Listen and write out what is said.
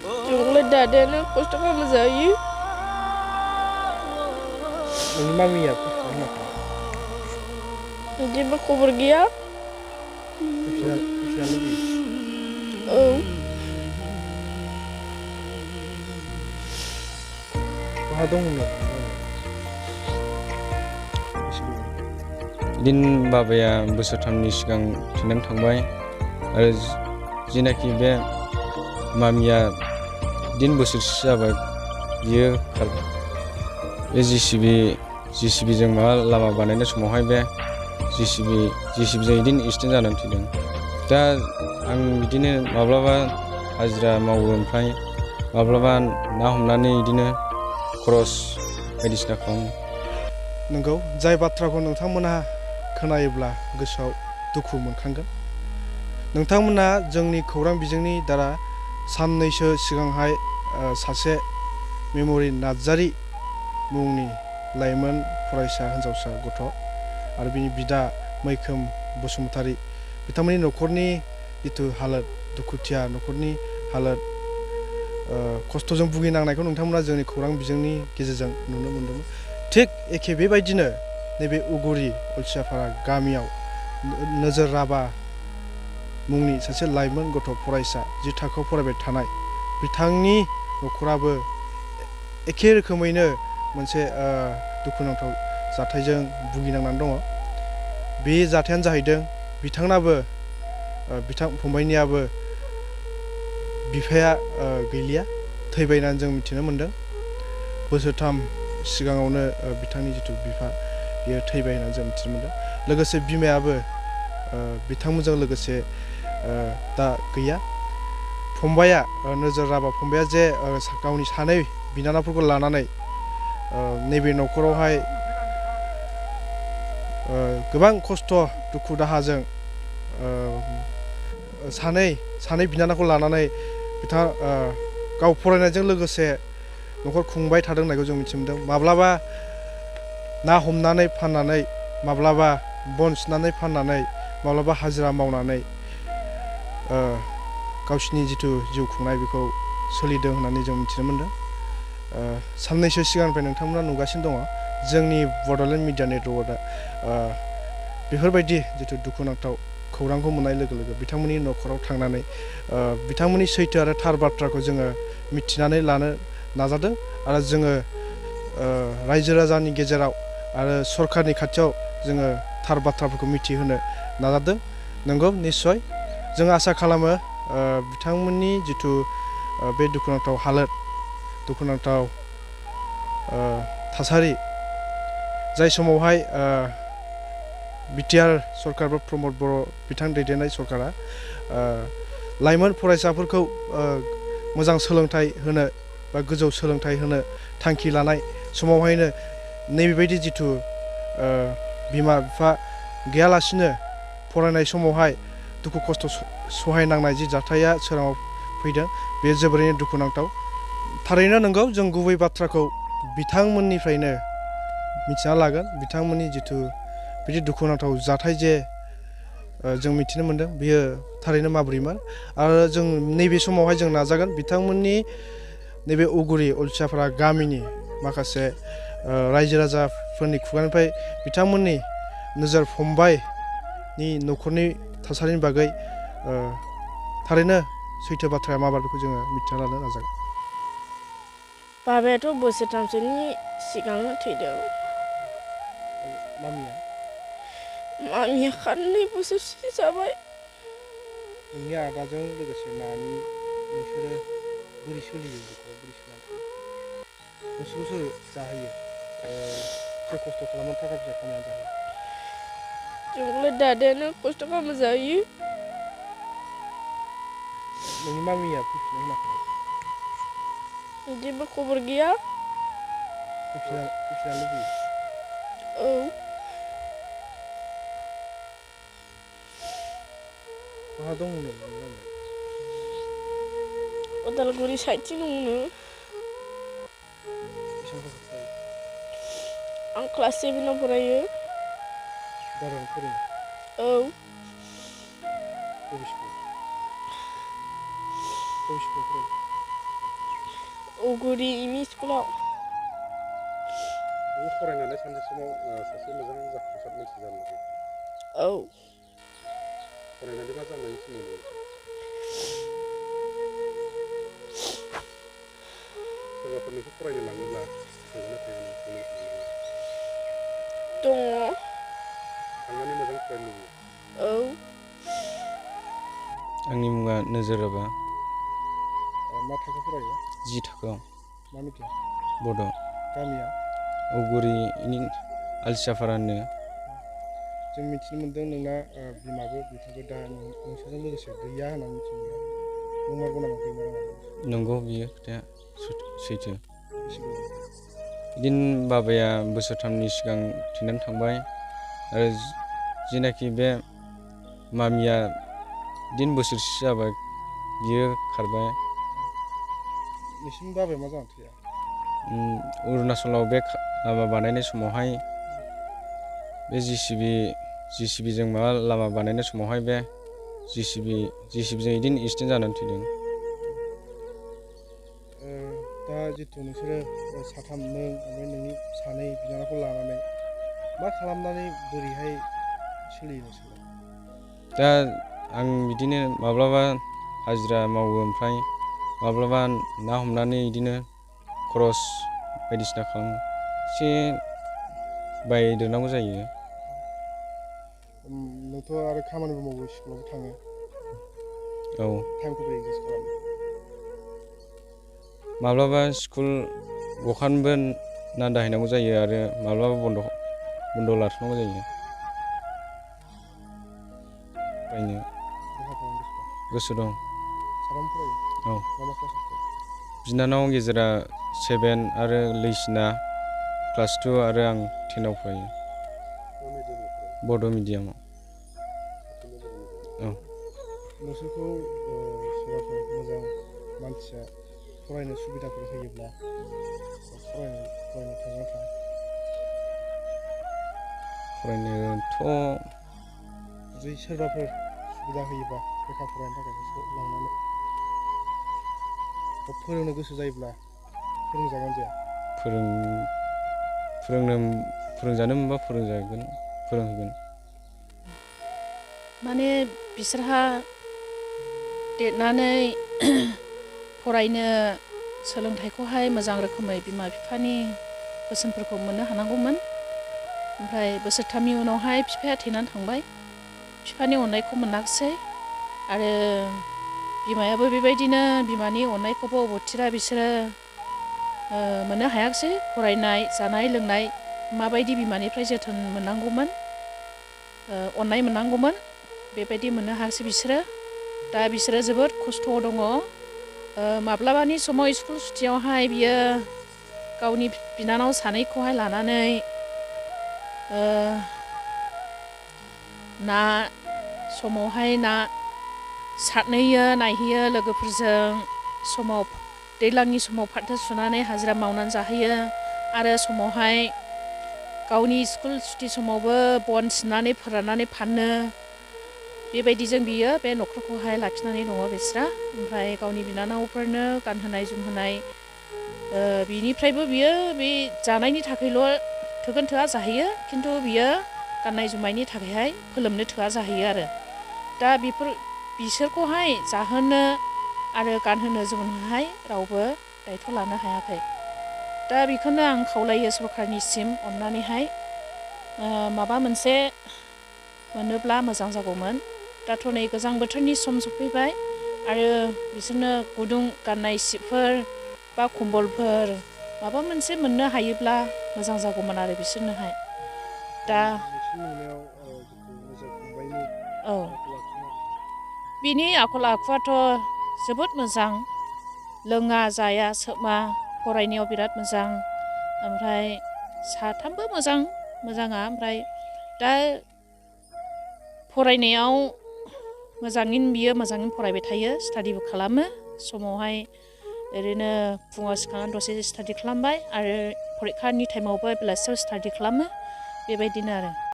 जोंलाय दादायानो खस्थ' खालामना जायो। नोंनि मामिया फैफिननो होनाखै? जेबो खबर गैया। फैफिननो लुबैयो? औ। बहा दंमोन? बिदिनो बाबाया बोसोरथामनि सिगां थैनानै थांबाय आरो जिनाखि बे मामिया बिदिनो बोसोरसे जाबाय बियो खारबाय। बे जिसिबिजों माबा लामा बानायनाय समावहाय बे जिसिबिजों बिदिनो एक्सिडेन्ट जानानै थैदों। दा आं बिदिनो माब्लाबा हाजिरा मावो, ओमफ्राय माब्लाबा ना हमनानै बिदिनो खरस बायदिसिना खालामो। नंगौ, जाय बाथ्राखौ नोंथांमोनहा खोनायोब्ला गोसोआव दुखु मोनखांगोन। नोंथांमोना जोंनि खौरां बिजोंनि दारा साननैसो सिगांहाय सासे मेम'रि नार्जारी मुंनि लाइमोन फरायसा हिन्जावसा गथ' आरो बिनि बिदा मैखोम बसुमतारी, बिथांमोननि न'खरनि जिथु हालोद, दुखुथिया न'खरनि हालोद, खस्थ'जों भुगिनांनायखौ नोंथांमोना जोंनि खौरां बिजोंनि गेजेरजों नुनो मोन्दोंमोन। थिग एखे बेबायदिनो नैबे उगुरि अलसियाफारा गामियाव नोजोर राभा मुंनि सासे लाइमोन गथ' फरायसा, जि थाखोआव फरायबाय थानाय, बिथांनि न'खराबो एखे रोखोमैनो मोनसे दुखुनांथाव जाथायजों भुगिनांनानै दङ। बे जाथायानो जाहैदों बिथांनाबो फंबायनियाबो बिफाया गैलिया, थैबाय होननानै जों मिथिनो मोन्दों। बोसोरथाम सिगाङावनो बिथांनि जिथु बिफा बियो थैबाय होननानै जों मिथिनो मोन्दों। लोगोसे बिमायाबो बिथांमोनजों लोगोसे दा गैया। फंबाया नोजोर राभा फंबाया जे गावनि सानै बिनानावफोरखौ लानानै नैबे न'खरावहाय गोबां खस्थ' दुखु दाहाजों सानै बिनानावखौ लानानै बिथाङा गाव फरायनायजों लोगोसे न'खर खुंबाय थादों होननायखौ जों मिथि मोन्दों। माब्लाबा ना हमनानै फाननानै, माब्लाबा बन सिननानै फाननानै, माब्लाबा हाजिरा मावनानै गावसिनि जिथु जिउ खुंनाय बेखौ सोलिदों होननानै जों मिथिनो मोन्दों। साननैसो सिगांनिफ्राय नोंथांमोना नुगासिनो दङ जोंनि बड'लेण्ड मिडिया नेटवर्कआ बेफोरबायदि जिथु दुखुनांथाव खौरांखौ मोननाय लोगो लोगो बिथांमोननि न'खराव थांनानै बिथांमोननि सैथो आरो थार बाथ्राखौ जोङो मिथिनानै लानो नाजादों। आरो जोङो रायजो राजानि गेजेराव आरो सरकारनि खाथियाव जोङो थार बाथ्राफोरखौ मिथिहोनो नाजादों। नंगौ, निस्सय जों आसा खालामो बिथांमोननि जिथु बे दुखुनांथाव हालोद, दुखुनांथाव थासारि, जाय समावहाय बिटिआर सरकार बा प्रमद बर' बिथां दैदेननाय सरकारा लाइमोन फरायसाफोरखौ मोजां सोलोंथाइ होनो बा गोजौ सोलोंथाइ होनो थांखि लानाय समावहायनो नैबेबायदि जिथु बिमा बिफा गैयालासिनो फरायनाय समावहाय दुखु खस्थ' सहायनांनाय जि जाथाया सोराङाव फैदों, बे जोबोरैनो दुखुनांथाव। थारैनो नंगौ, जों गुबै बाथ्राखौ बिथांमोननिफ्रायनो मिथिना लागोन। बिथांमोननि जिथु बिदि दुखुनांथाव जाथाय जे जों मिथिनो मोन्दों, बियो थारैनो माबोरैमोन। आरो जों नैबे समावहाय जों नाजागोन बिथांमोननि नैबे उगुरि अलसियाफारा गामिनि माखासे रायजो राजाफोरनि खुगानिफ्राय बिथांमोननि नोजोर फंबायनि न'खरनि थासारिनि बागै थारैनो सैथो बाथ्राया माबार बेखौ जोङो मिथिना लानो नाजागोन। बाबायाथ' बोसोरथामसोनि सिगांनो थैदों। मामिया 2 बोसोरसो जाबाय। नोंनि आदाजों लोगोसे नानि नोंसोरो बोरै सोलियो? न'खराव बोरै सोलिनानै थायो? नोंसोरखौ सोर जाहोयो? सोर खस्थ' खालामनानै थाखा फैसा खामायनानै जाहोयो? जोंलाय दादायानो खस्थ' खालामना जायो। नोंनि मामिया फैफिननो होनाखै? जेबो खबर गैया। फैफिननो लुबैयो? औ। बहा दंनो नोंनि मामिया? उदालगुरि साइडथिं दंनो। बेसेबां थाखोआव फरायो? आं क्लास 7आव फरायो। दादायानो फोरोङो? औ। बबे स्कुलाव फरायो? औगुरि एमइ स्कुलाव। नों फरायनानै सानसे समाव सासे मोजां जाफुंसार मानसि जानो लुबैयो। औ। फरायनानै मा जानायनि सिमां दं? सोरबाफोर नोंखौ फरायनो लाङोब्ला थांगोन ना थाङा नों थांनो सानदों? दङ। थांनानै मोजां फरायनो लुबैयो। औ। आंनि मुङा नोजोर राभा। मा थाखो फरायो? 10 थाखोआव। मा मिडियाम? बड'। गामिया? औगुरि आलसियाफारा होनो। जों मिथिनो मोन्दों नोंना बिमाबो बिफाबो दा नोंसोरजों लोगोसे गैया होननानै मिथिनो मोन्दों। नंमारगौ नामा गैमारा नामा? नंगौ बियो खोथाया सैथो। बेसे गोबाव? बिदिनो बाबाया बोसोरथामनि सिगां थैनानै थांबाय आरो जिनाखि बे मामिया बिदिनो बोसोरसे जाबाय बियो खारबाय। नोंसिनि बाबाया मा जानानै थैया? अरुणाचलाव बे लामा बानायनाय समावहाय बे जिसिबिजों माबा लामा बानायनाय समावहाय बे जिसिबिजों बिदिनो एक्सिडेन्ट जानानै थैदों। दा जितु नोंसोरो साथाम नों ओमफ्राय नोंनि सानै बिनानावखौ लानानै मा खालामनानै बोरैहाय सोलियो नोंसोरलाय? दा आं बिदिनो माब्लाबा हाजिरा मावो ओमफ्राय माब्लाबा ना हमनानै बिदिनो खरस बायदिसिना खालामो। एसे बायदेरनांगौ जायो। नोंथ' आरो खामानिबो मावो स्कुलावबो थाङो। औ। टाइमखौ बोरै एडजास्ट खालामो? माब्लाबा स्कुल गखानबो ना दाहैनांगौ जायो आरो माब्लाबा बन्द' लाथ'नांगौ जायो। फरायनो लेखा फरायनो गोसो दं। साथाम फरायो? औ। मा क्लासाव फरायो? बिनानाव गेजेरा 7 आरो लैसिना क्लास 2 आरो आं 10आव फरायो। मा मिडियामाव फरायो? बड' मिडियामाव। सासेना बर' मिडियामाव। औ। नोंसोरखौ सोरबाफोर मोजां मानसिया फरायनो सुबिदाफोर होयोब्ला फरायनो थांगोन ना थाङा? फरायनोथ' जुदि सोरबाफोर सुबिदा होयोबा लेखा फरायनो थाखाय नोंसोरखौ लांनानै फोरोंनो गोसो जायोब्ला फोरोंजागोन जाया? फोरोंजानो मोनबा फोरोंहोगोन। माने बिसोरहा देरनानै फरायनो सोलोंथाइखौहाय मोजां रोखोमै बिमा बिफानि बोसोनफोरखौ मोननो हानांगौमोन। ओमफ्राय बोसोरथामनि उनावहाय बिफाया थैनानै थांबाय। बिफानि अननायखौ मोनाखिसै आरो बिमायाबो बेबायदिनो बिमानि अननायखौबो अबथिरा बिसोरो मोननो हायाखिसै। फरायनाय जानाय लोंनाय माबायदि बिमानिफ्राय जोथोन मोननांगौमोन, अननाय मोननांगौमोन, बेबायदि मोननो हायासै बिसोरो। दा बिसोरो जोबोद खस्थ' दङ। माब्लाबानि समाव स्कुल सुटियावहाय बियो गावनि बिनानाव सानैखौहाय लानानै ना सारहैयो, नायहैयो लोगोफोरजों। दैज्लांनि समाव फाथो सुनानै हाजिरा मावनानै जाहैयो आरो समावहाय गावनि स्कुल सुटि समावबो बन सिननानै फोराननानै फानो। बेबायदिजों बियो बे न'खरखौहाय लाखिनानै दङ बिस्रा। ओमफ्राय गावनि बिनानावफोरनो गानहोनाय जोमहोनाय बिनिफ्रायबो बियो बे जानायनि थाखायल' थोगोन थोआ जाहैयो, खिन्थु बियो गाननाय जोमनायनि थाखायहाय फोलोमनो थोआ जाहैयो आरो। दा बिसोरखौहाय जाहोनो आरो गानहोनो जोमहोनोहाय रावबो दायथ' लानो हायाखै। दा बेखौनो आं खावलायो सरकारनिसिम अननानैहाय माबा मोनसे मोनोब्ला मोजां जागौमोन। दाथ' नै गोजां बोथोरनि सम सफैबाय आरो बिसोरनो गुदुं गाननाय सिफोर बा खम्बलफोर माबा मोनसे मोननो हायोब्ला मोजां जागौमोन आरो बिसोरनोहाय। दा नोंसिनि नुनायाव जितु नोजोर फंबायनि औ, आखल आखुआ माबायदि? बिनि आखल आखुआथ' जोबोद मोजां। लोङा जाया सोबा, फरायनायाव बिराद मोजां। ओमफ्राय साथामबो मोजाङा। ओमफ्राय दा फरायनायाव बियो मोजाङैनो फरायबाय थायो, स्टाडिबो खालामो। समावहाय ओरैनो फुङाव सिखांनानै दसे स्टाडि खालामबाय आरो फरिखानि टाइमावबो बेलासियाव स्टाडि खालामो। बेबायदिनो आरो।